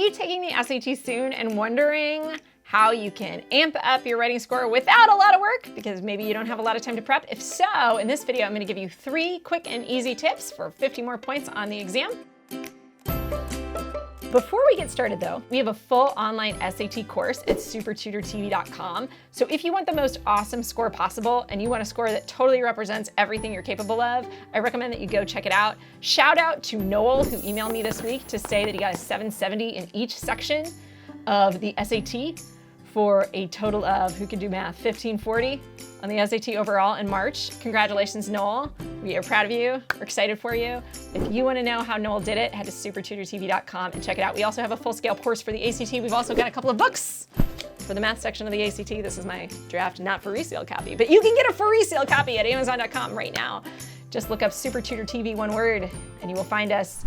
you taking the SAT soon and wondering how you can amp up your writing score without a lot of work because maybe you don't have a lot of time to prep? If so, in this video, I'm going to give you 3 quick and easy tips for 50 more points on the exam. Before we get started though, we have a full online SAT course at SupertutorTV.com. So if you want the most awesome score possible and you want a score that totally represents everything you're capable of, I recommend that you go check it out. Shout out to Noel, who emailed me this week to say that he got a 770 in each section of the SAT for a total of, who can do math, 1540 on the SAT overall in March. Congratulations, Noel. We are proud of you. We're excited for you. If you want to know how Noel did it, head to SupertutorTV.com and check it out. We also have a full-scale course for the ACT. We've also got a couple of books for the math section of the ACT. This is my draft, not for resale copy, but you can get a for resale copy at Amazon.com right now. Just look up SupertutorTV, one word, and you will find us.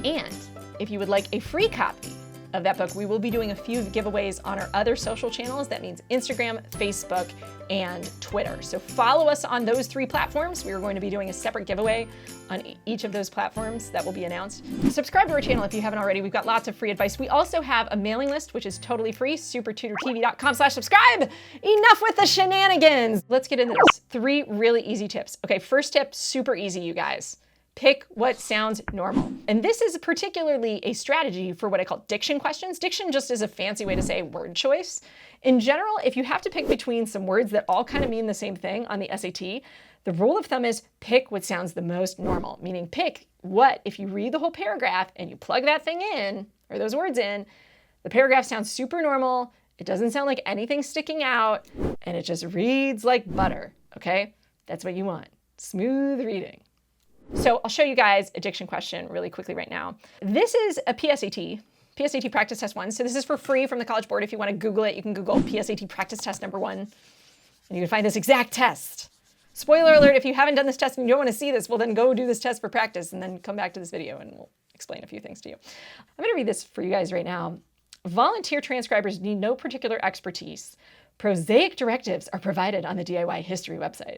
And if you would like a free copy of that book, we will be doing a few giveaways on our other social channels. That means Instagram, Facebook, and Twitter. So follow us on those 3 platforms. We are going to be doing a separate giveaway on each of those platforms that will be announced. Subscribe to our channel if you haven't already. We've got lots of free advice. We also have a mailing list, which is totally free, SupertutorTV.com/subscribe. Enough with the shenanigans. Let's get into this. 3 really easy tips. Okay, first tip, super easy, you guys. Pick what sounds normal. And this is particularly a strategy for what I call diction questions. Diction just is a fancy way to say word choice. In general, if you have to pick between some words that all kind of mean the same thing on the SAT, the rule of thumb is pick what sounds the most normal, meaning pick what, if you read the whole paragraph and you plug that thing in, or those words in, the paragraph sounds super normal, it doesn't sound like anything sticking out, and it just reads like butter, okay? That's what you want, smooth reading. So I'll show you guys a diction question really quickly right now. This is a PSAT practice test 1. So this is for free from the College Board. If you want to Google it, you can Google PSAT practice test number 1, and you can find this exact test. Spoiler alert, if you haven't done this test and you don't want to see this, well then go do this test for practice and then come back to this video and we'll explain a few things to you. I'm going to read this for you guys right now. Volunteer transcribers need no particular expertise. Prosaic directives are provided on the DIY history website.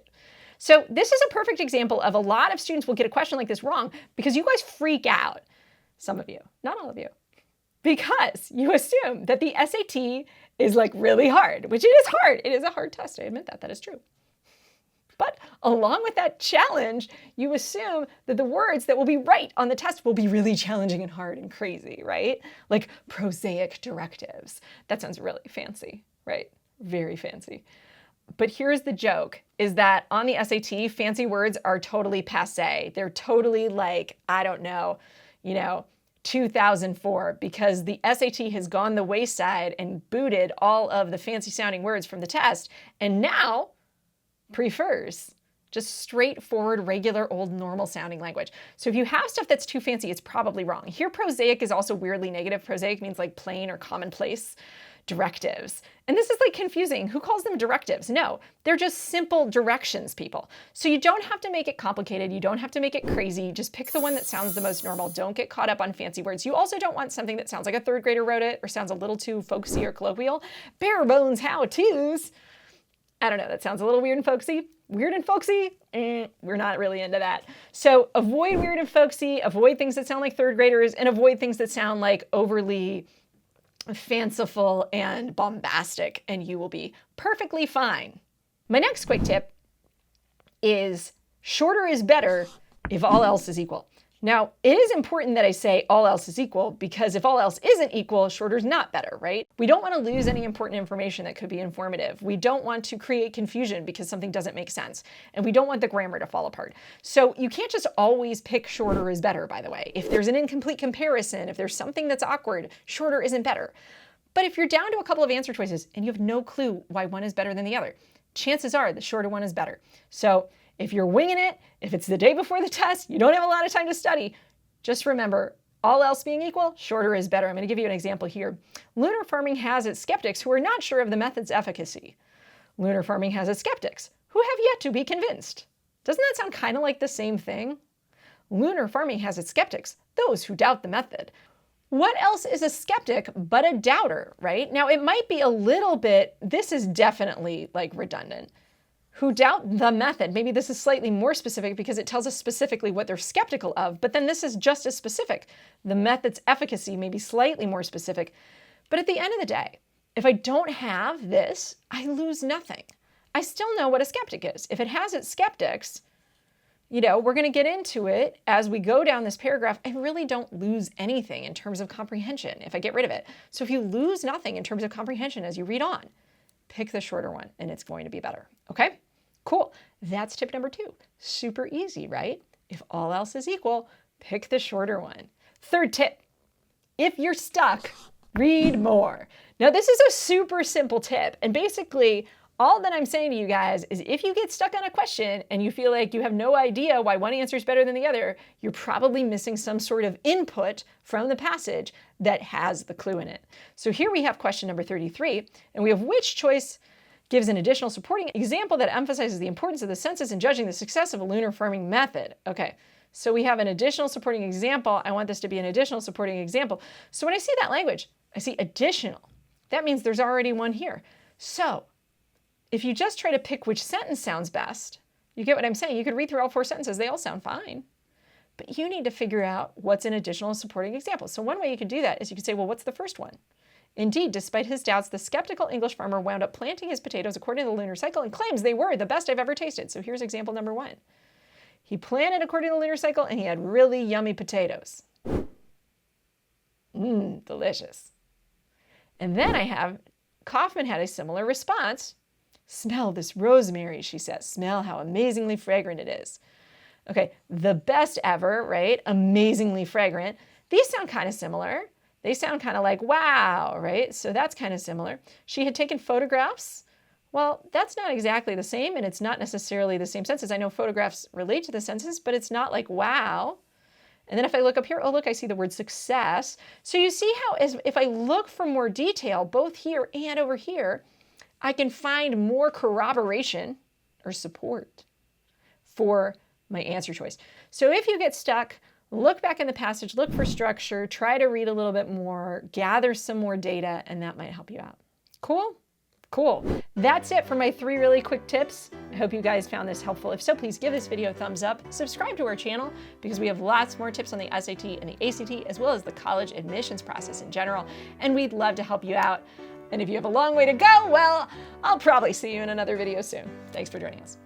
So this is a perfect example of a lot of students will get a question like this wrong because you guys freak out. Some of you, not all of you, because you assume that the SAT is like really hard, which it is hard. It is a hard test. I admit that. That is true. But along with that challenge, you assume that the words that will be right on the test will be really challenging and hard and crazy, right? Like prosaic directives. That sounds really fancy, right? Very fancy. But here's the joke, is that on the SAT, fancy words are totally passé. They're totally like, I don't know, 2004, because the SAT has gone the wayside and booted all of the fancy sounding words from the test, and now prefers just straightforward, regular, old, normal sounding language. So if you have stuff that's too fancy, it's probably wrong. Here, prosaic is also weirdly negative. Prosaic means like plain or commonplace. Directives. And this is like confusing. Who calls them directives? No, they're just simple directions, people. So you don't have to make it complicated. You don't have to make it crazy. Just pick the one that sounds the most normal. Don't get caught up on fancy words. You also don't want something that sounds like a 3rd grader wrote it or sounds a little too folksy or colloquial. Bare bones how-tos. I don't know, that sounds a little weird and folksy. Weird and folksy? We're not really into that. So avoid weird and folksy, avoid things that sound like 3rd graders, and avoid things that sound like overly fanciful and bombastic, and you will be perfectly fine. My next quick tip is shorter is better if all else is equal. Now, it is important that I say all else is equal because if all else isn't equal, shorter is not better, right? We don't want to lose any important information that could be informative. We don't want to create confusion because something doesn't make sense. And we don't want the grammar to fall apart. So you can't just always pick shorter is better, by the way. If there's an incomplete comparison, if there's something that's awkward, shorter isn't better. But if you're down to a couple of answer choices and you have no clue why one is better than the other, chances are the shorter one is better. So if you're winging it, if it's the day before the test, you don't have a lot of time to study, just remember, all else being equal, shorter is better. I'm going to give you an example here. Lunar farming has its skeptics who are not sure of the method's efficacy. Lunar farming has its skeptics who have yet to be convinced. Doesn't that sound kind of like the same thing? Lunar farming has its skeptics, those who doubt the method. What else is a skeptic but a doubter, right? Now, it might be a little bit, this is definitely like redundant. who doubt the method. Maybe this is slightly more specific because it tells us specifically what they're skeptical of, but then this is just as specific. The method's efficacy may be slightly more specific. But at the end of the day, if I don't have this, I lose nothing. I still know what a skeptic is. If it has its skeptics, we're going to get into it as we go down this paragraph. I really don't lose anything in terms of comprehension if I get rid of it. So if you lose nothing in terms of comprehension as you read on, pick the shorter one and it's going to be better. Okay, cool. That's tip number 2. Super easy, right? If all else is equal, pick the shorter one. Third tip, if you're stuck, read more. Now this is a super simple tip, and basically all that I'm saying to you guys is if you get stuck on a question and you feel like you have no idea why one answer is better than the other, you're probably missing some sort of input from the passage that has the clue in it. So here we have question number 33, and we have which choice gives an additional supporting example that emphasizes the importance of the census in judging the success of a lunar farming method. Okay, so we have an additional supporting example. I want this to be an additional supporting example. So when I see that language, I see additional. That means there's already one here. So if you just try to pick which sentence sounds best, you get what I'm saying? You could read through all 4 sentences. They all sound fine. But you need to figure out what's an additional supporting example. So one way you could do that is you could say, well, what's the first one? Indeed, despite his doubts, the skeptical English farmer wound up planting his potatoes according to the lunar cycle and claims they were the best I've ever tasted. So here's example number 1. He planted according to the lunar cycle and he had really yummy potatoes. Delicious. And then I have, Kaufman had a similar response. Smell this rosemary, she says. Smell how amazingly fragrant it is. Okay, the best ever, right? Amazingly fragrant. These sound kind of similar. They sound kind of like, wow, right? So that's kind of similar. She had taken photographs. Well, that's not exactly the same, and it's not necessarily the same senses. I know photographs relate to the senses, but it's not like, wow. And then if I look up here, oh, look, I see the word success. So you see how if I look for more detail, both here and over here, I can find more corroboration or support for my answer choice. So if you get stuck, look back in the passage, look for structure, try to read a little bit more, gather some more data, and that might help you out. Cool? Cool. That's it for my 3 really quick tips. I hope you guys found this helpful. If so, please give this video a thumbs up. Subscribe to our channel because we have lots more tips on the SAT and the ACT, as well as the college admissions process in general, and we'd love to help you out. And if you have a long way to go, well, I'll probably see you in another video soon. Thanks for joining us.